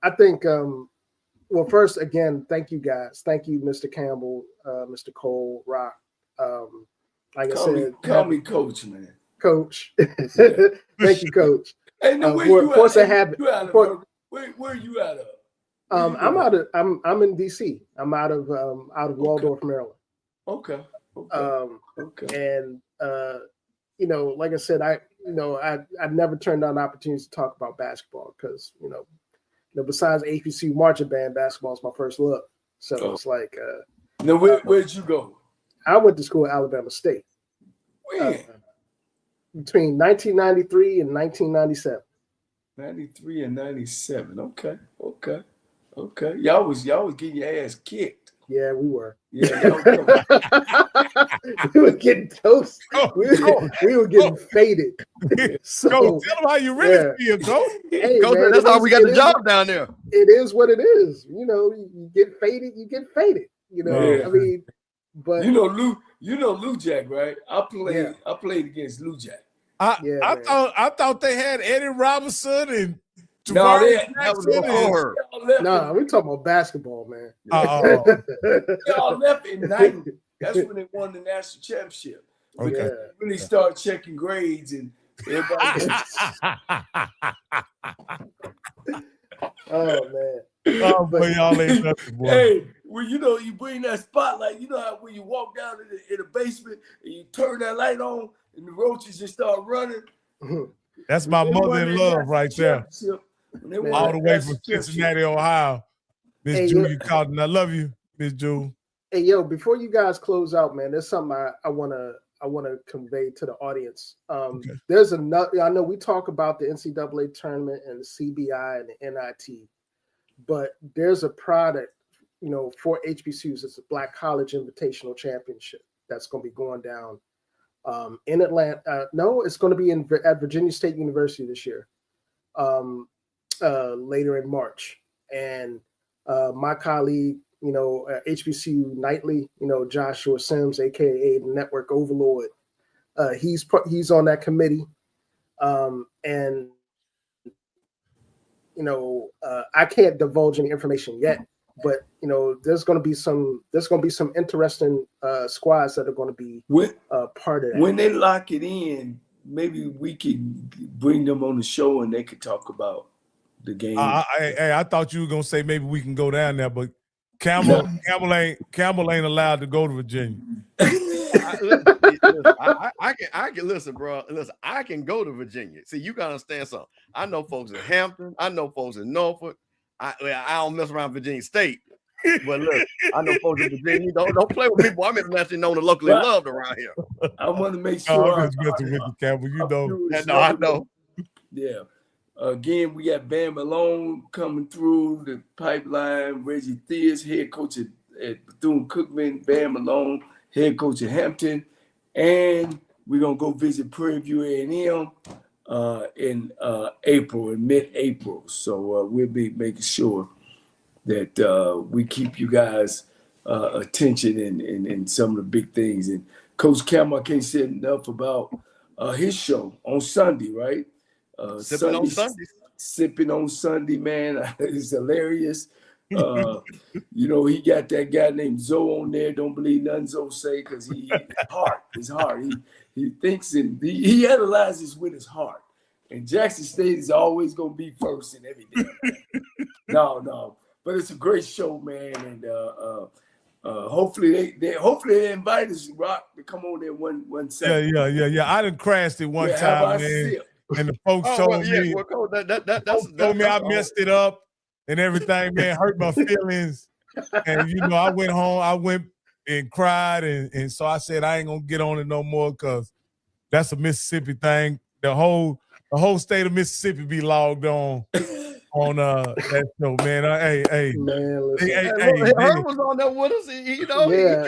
E: I think. Well, first, again, thank you guys. Thank you, Mr. Campbell, Mr. Cole, Rock. Like I said,
B: call me Coach, man.
E: Coach. Thank you, Coach.
B: Hey, no, where you at? Where are you out of?
E: I'm in DC. I'm out of Waldorf, Maryland.
B: Okay.
E: And like I said, I never turned down opportunities to talk about basketball because besides HBCU marching band, basketball is my first love. So it's like.
B: Now, where'd you go?
E: I went to school at Alabama State.
B: When?
E: Between 1993 and 1997.
B: 93 and 97. Okay. Y'all was getting your ass kicked.
E: Yeah, we were.
B: Yeah,
E: we were getting toast. We were getting faded. So
C: tell them how you really feel, Coach.
E: Hey,
D: Coach,
E: man,
D: that's how we got the job down there.
E: It is what it is. You get faded. You get faded. I mean, but
B: Lou Jack, right? I played against Lou Jack.
C: I thought they had Eddie Robinson and
B: no,
D: that was before her.
E: No, we're talking about basketball, man.
B: Y'all left in 90. That's when they won the national championship.
C: Okay.
B: They really start checking grades and everybody.
E: Oh man.
C: But y'all ain't nothing, boy.
B: Hey, well, you bring that spotlight. You know how when you walk down in the basement and you turn that light on and the roaches just start running.
C: That's my mother-in-law right there. All the way from Cincinnati, Ohio. Miss Julie Cotton. I love you, Miss Jewel.
E: Hey, yo, before you guys close out, man, there's something I wanna convey to the audience. Okay. There's another. I know we talk about the NCAA tournament and the CBI and the NIT, but there's a product, for HBCUs. It's a Black College Invitational Championship that's going to be going down in Atlanta. No, it's going to be at Virginia State University this year, later in March. And my colleague, HBCU Nightly, Joshua Sims, aka the Network Overlord. He's on that committee, and I can't divulge any information yet, but there's going to be some interesting squads that are going to be part of that.
B: When they lock it in, maybe we can bring them on the show and they could talk about the game.
C: I thought you were gonna say maybe we can go down there, but Campbell ain't allowed to go to Virginia.
D: I can listen, bro. Listen, I can go to Virginia. See, you gotta understand something. I know folks in Hampton. I know folks in Norfolk. I don't mess around Virginia State. But look, I know folks in Virginia. Don't play with me, boy. I'm internationally known and locally loved around here.
B: I want to make sure.
C: I'm just messing with you, Campbell.
D: I know.
B: Yeah. Again, we got Bam Malone coming through the pipeline. Reggie Theus, head coach at Bethune-Cookman. Bam Malone, head coach at Hampton. And we're going to go visit Prairie View A&M in April, in mid-April. So we'll be making sure that we keep you guys' attention in some of the big things. And Coach Campbell, I can't say enough about his show on Sunday, right? Sipping on Sunday, man. It's hilarious. He got that guy named Zoe on there. Don't believe nothing Zoe say, because his heart. He thinks and he analyzes with his heart. And Jackson State is always gonna be first in everything. No. But it's a great show, man. And hopefully they invite us, Rock, to come on there one second.
C: Yeah. I done crashed it one time, man. And the folks told me, told me I messed it up and everything, man, hurt my feelings. And I went home, I went and cried, and so I said I ain't gonna get on it no more, because that's a Mississippi thing. The whole state of Mississippi be logged on that show, man. Hey,
D: Herb was on there with us. He came down there.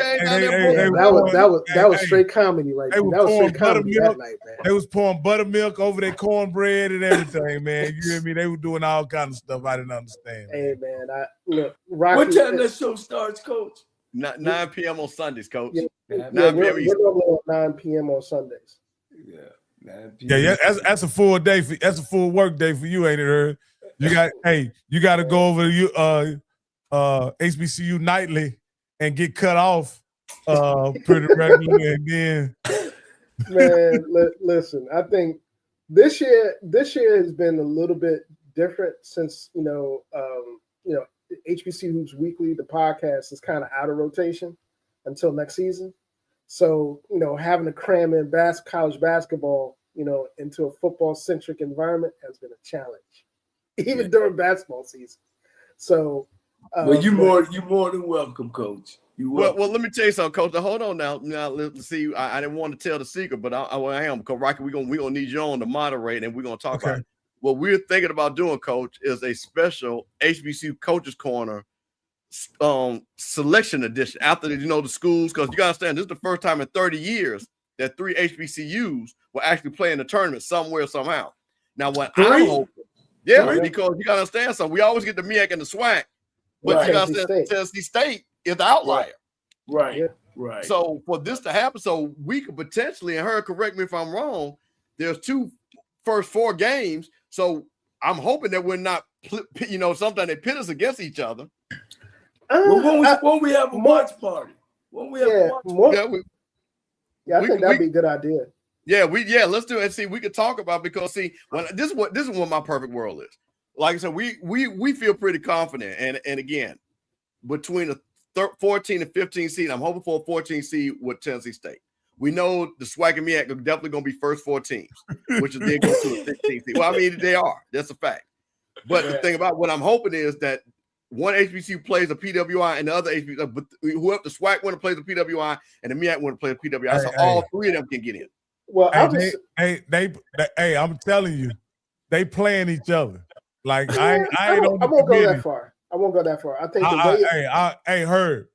E: That was straight comedy right there. That was straight comedy that night, man.
C: They was pouring buttermilk over their cornbread and everything, man. You hear me? They were doing all kind of stuff I didn't understand.
E: Hey, man, Rocky,
B: what time that show starts, Coach?
D: 9 p.m. on Sundays, Coach.
E: 9 p.m. We're normally at 9 p.m. on Sundays.
B: Yeah. 9 p.m.
C: Yeah, that's a full day. That's a full work day for you, ain't it, Herb? You got to go over to HBCU Nightly and get cut off pretty regularly, and then.
E: Man, listen. I think this year has been a little bit different since HBCU's Weekly, the podcast, is kind of out of rotation until next season. So having to cram in college basketball, into a football-centric environment has been a challenge, even during basketball season. So,
B: well, you're more than welcome, Coach.
D: Well, let me tell you something, Coach. Now, hold on now. Now, let's see. I didn't want to tell the secret, but I am, because Rocky, we're gonna need you on to moderate, and we're gonna talk about it. What we're thinking about doing, Coach, is a special HBCU Coaches Corner selection edition after the schools, because you gotta understand, this is the first time in 30 years that 3 HBCUs will actually play in the tournament somewhere, somehow. Now, what I'm hoping, because you gotta understand something, we always get the MEAC and the SWAC, but you gotta understand Tennessee State is the outlier.
B: Right.
D: So for this to happen, so we could potentially, and her, correct me if I'm wrong, there's 2 first 4 games, so I'm hoping that we're not, sometimes they pit us against each other.
B: When we have a watch party.
E: I think that'd be a good idea.
D: Let's do it. And see, we could talk about, because this is what my perfect world is. Like I said, we feel pretty confident, and again, between a 14 and 15 seed, I'm hoping for a 14 seed with Tennessee State. We know the SWAC and MEAC are definitely going to be first 4 teams, which is then go to a 16 seed. Well, I mean, they are. That's a fact. But the thing about what I'm hoping is that one HBCU plays a PWI and the other HBCU, but whoever the SWAC winner plays a PWI and the MEAC winner plays a PWI, so all 3 of them can get in.
E: Well,
C: I'm telling you, they playing each other. Like I won't
E: go that far. I think
C: Herb,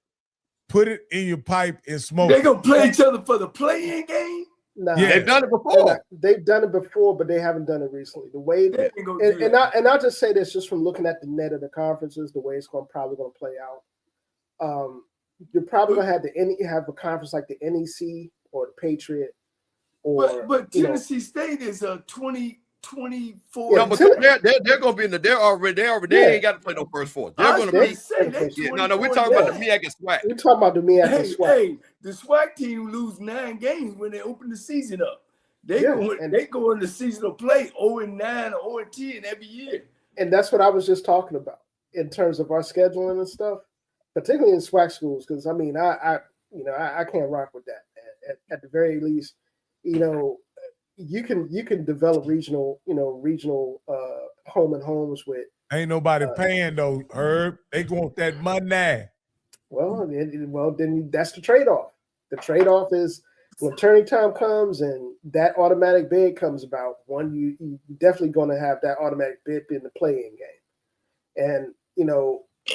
C: put it in your pipe and smoke.
B: They're gonna play each other for the play-in game.
E: Nah,
D: yeah, they've done it before.
E: They've done it before, but they haven't done it recently. The way that, and I'll just say this, just from looking at the net of the conferences, the way it's probably going to play out. you're probably gonna have a conference like the NEC or the Patriot, or
B: but Tennessee State is a 2024.
D: No, but they're gonna be in the. They ain't got to play no first four. They're gonna be. No, we're talking about the MEAC and SWAC.
E: We're talking about the MEAC and SWAC.
B: Hey, the SWAC team lose 9 games when they open the season up. They go into seasonal play 0-9 or 0-10 every year.
E: And that's what I was just talking about in terms of our scheduling and stuff, particularly in SWAC schools. Because I mean, I can't rock with that. At the very least, you can develop regional home and homes with.
C: Ain't nobody paying though, Herb. They want that money.
E: Well, then that's the trade-off. The trade-off is when turning time comes and that automatic bid comes about. One, you definitely going to have that automatic bid in the play-in game. And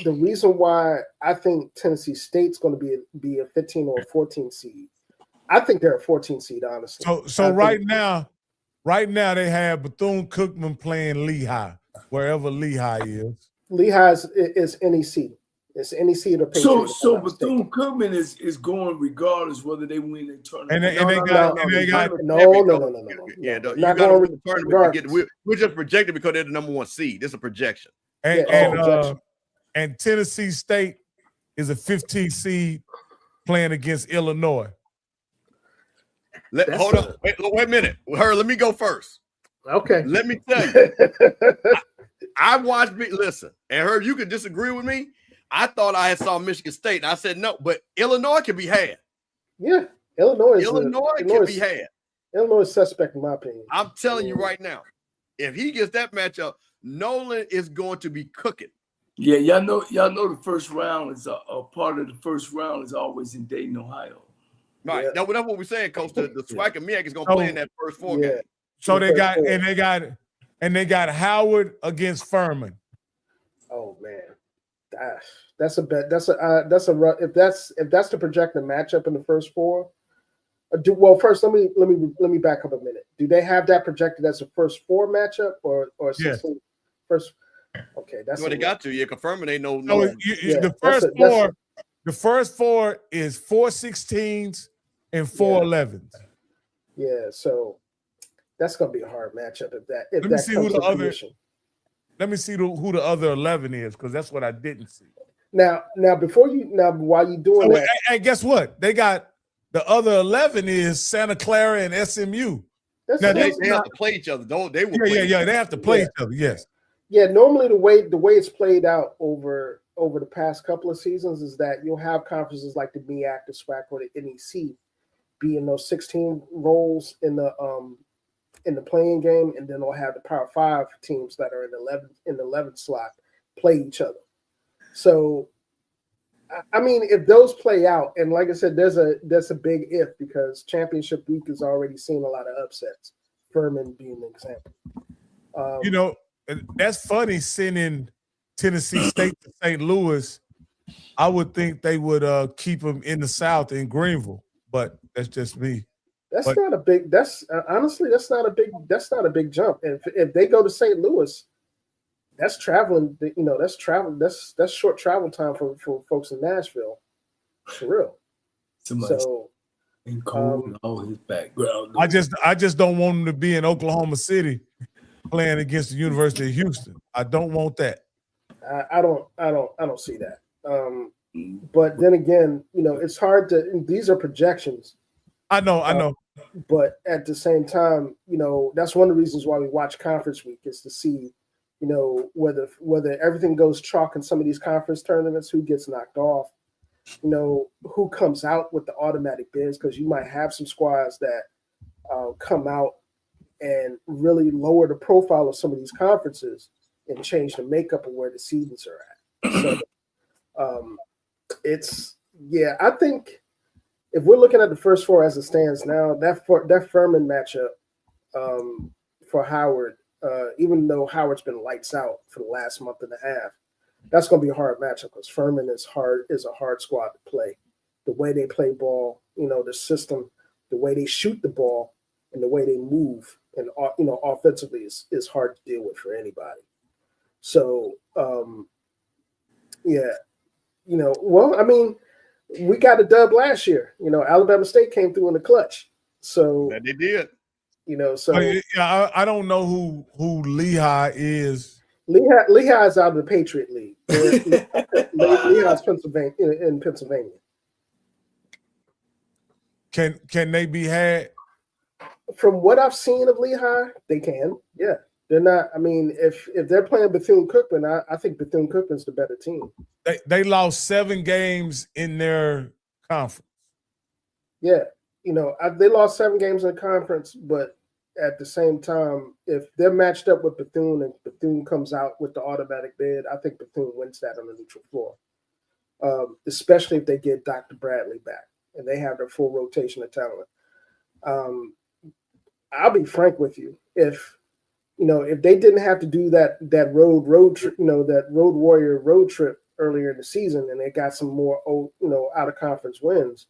E: the reason why I think Tennessee State's going to be a 15 or a 14 seed. I think they're a 14 seed, honestly.
C: So right now they have Bethune-Cookman playing Lehigh, wherever Lehigh is.
E: Lehigh is NEC. It's NEC or the Patriots.
B: So Bethune-Cookman is going regardless whether they win the tournament.
E: No.
D: Yeah, you got to win the tournament. We're just projected because they're the number 1 seed. It's a projection.
C: And Tennessee State is a 15 seed playing against Illinois.
D: Hold on. Wait a minute. Let me go first.
E: Okay.
D: Let me tell you. I watched me. Listen, and Herb, you could disagree with me. I thought I had saw Michigan State, and I said no, but Illinois can be had.
E: Yeah, Illinois
D: can be had.
E: Illinois is suspect in my opinion.
D: I'm telling you right now, if he gets that matchup, Nolan is going to be cooking.
B: Yeah, y'all know the first round is a part of the first round is always in Dayton, Ohio.
D: Right. Yeah. That's what we're saying, Coach. The SWAC and MEAC is going to play in that first 4 game.
C: So they got Howard against Furman.
E: Oh man, that's a bet. That's a if that's the projected matchup in the first 4. First let me back up a minute. Do they have that projected as a first 4 matchup or 16 first? Okay, that's
D: what they got to. You're confirming they know.
C: The first 4 is 4 16s and 4 11s.
E: Yeah, so that's gonna be a hard matchup
C: Let me see who the other 11 is, because that's what I didn't see.
E: Now while you're doing that,
C: and guess what? They got the other 11 is Santa Clara and SMU.
D: Now they have to play each other. They
C: have to play each other. Yes.
E: Yeah, normally the way it's played out over the past couple of seasons is that you'll have conferences like the MEAC, the SWAC, or the NEC be in those 16 roles in the playing game, and then they'll have the Power 5 teams that are in the 11th slot play each other. So, I mean, if those play out, and like I said, there's a big if, because championship week has already seen a lot of upsets. Furman being an example.
C: That's funny, sending Tennessee State to St. Louis. I would think they would keep them in the South in Greenville, but that's just me.
E: That's not a big jump. And if they go to St. Louis, that's traveling. That's short travel time for folks in Nashville, for real. So,
B: and cold all his background.
C: I just don't want them to be in Oklahoma City playing against the University of Houston. I don't want that.
E: I don't see that. But then again, it's hard to. These are projections.
C: I know.
E: But at the same time, that's one of the reasons why we watch conference week, is to see, whether everything goes chalk in some of these conference tournaments, who gets knocked off, who comes out with the automatic bids, because you might have some squads that come out and really lower the profile of some of these conferences and change the makeup of where the seedings are at. So I think if we're looking at the first 4 as it stands now, that Furman matchup for Howard, even though Howard's been lights out for the last month and a half, that's going to be a hard matchup, because Furman is a hard squad to play. The way they play ball, the system, the way they shoot the ball, and the way they move, and offensively is hard to deal with for anybody. So Well, I mean, we got a dub last year. Alabama State came through in the clutch. So
D: That they did.
C: I don't know who Lehigh is.
E: Lehigh is out of the Patriot League. Lehigh's Pennsylvania in Pennsylvania.
C: Can they be had?
E: From what I've seen of Lehigh, they can. Yeah, they're not. I mean, if they're playing Bethune-Cookman, I think Bethune-Cookman's the better team.
C: They lost 7 games in their conference.
E: Yeah, they lost 7 games in the conference, but at the same time, if they're matched up with Bethune and Bethune comes out with the automatic bid, I think Bethune wins that on the neutral floor, especially if they get Dr. Bradley back and they have their full rotation of talent. I'll be frank with you. If they didn't have to do that road trip, that Road Warrior road trip earlier in the season, and they got some more, out of conference wins,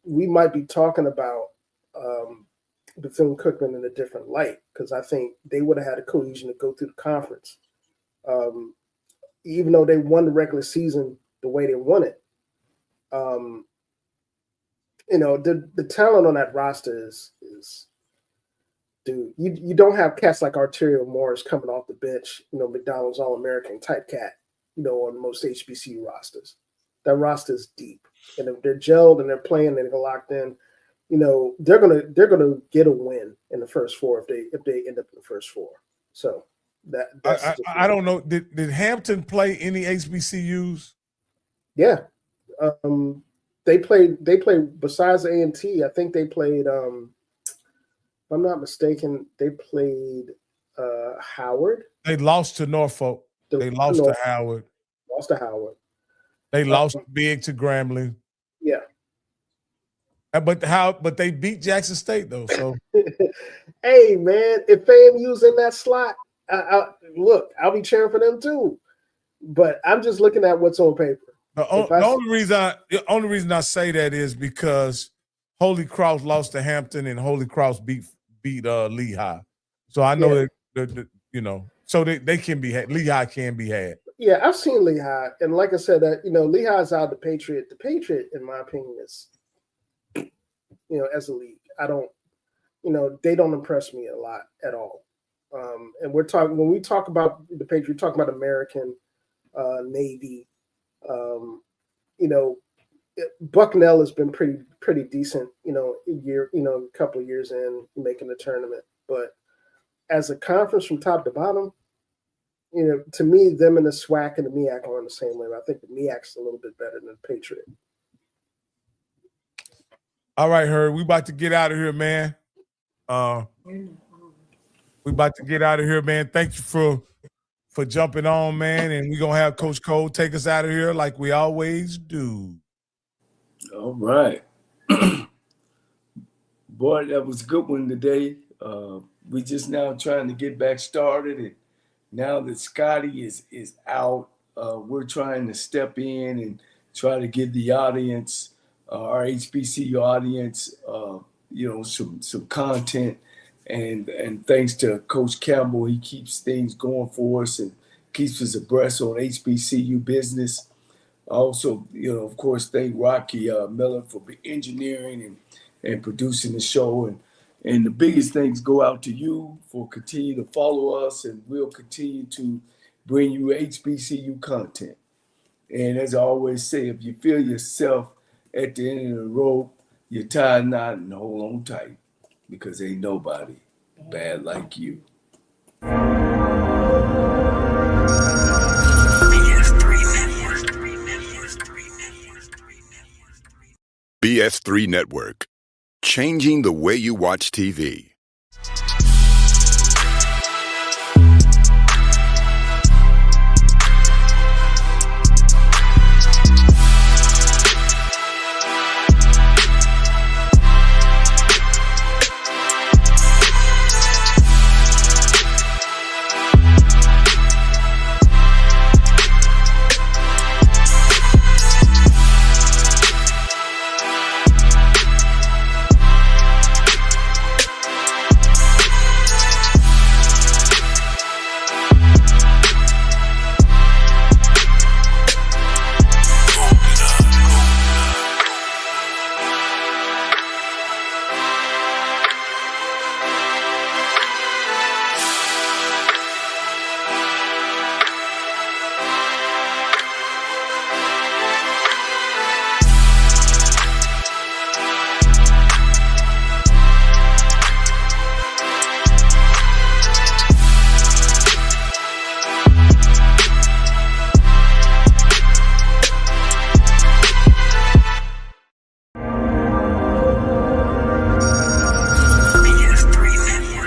E: we might be talking about Bethune-Cookman in a different light, because I think they would have had a cohesion to go through the conference, even though they won the regular season the way they won it. The talent on that roster is dude. You don't have cats like Arterio Morris coming off the bench, McDonald's All-American type cat, on most HBCU rosters. That roster is deep, and if they're gelled and they're playing and they're locked in, they're gonna get a win in the first 4 if they end up in the first 4. So
C: I don't know. Did Hampton play any HBCUs?
E: Yeah. They played besides A&T. I think they played. If I'm not mistaken, they played Howard.
C: They lost to Norfolk. They lost to Howard.
E: Lost to Howard.
C: They lost big to Grambling.
E: Yeah.
C: But they beat Jackson State though. So
E: hey man, if FAMU's in that slot, I'll be cheering for them too. But I'm just looking at what's on paper.
C: The only reason I say that is because Holy Cross lost to Hampton and Holy Cross beat Lehigh. So I know that so they can be had. Lehigh can be had.
E: Yeah, I've seen Lehigh, and like I said, Lehigh's out of the Patriot. The Patriot, in my opinion, is as a league, I don't, they don't impress me a lot at all. And when we talk about the Patriot, we're talking about American, Navy. Bucknell has been pretty decent, a couple of years in making the tournament. But as a conference from top to bottom, to me, them and the SWAC and the MEAC are on the same level. I think the MEAC's a little bit better than the Patriot.
C: All right, Herb, we about to get out of here, man. We about to get out of here, man. Thank you for jumping on, man. And we're gonna have Coach Cole take us out of here like we always do.
B: All right. Boy, that was a good one today. We just now trying to get back started, and now that Scotty is out, we're trying to step in and try to give the audience, our HBCU audience, some content. And thanks to Coach Campbell, he keeps things going for us and keeps us abreast on HBCU business. Also, of course, thank Rocky Miller for engineering and producing the show. And the biggest thanks go out to you for continue to follow us, and we'll continue to bring you HBCU content. And as I always say, if you feel yourself at the end of the rope, you tie a knot and hold on tight, because ain't nobody bad like you.
F: BS3 Network, changing the way you watch TV.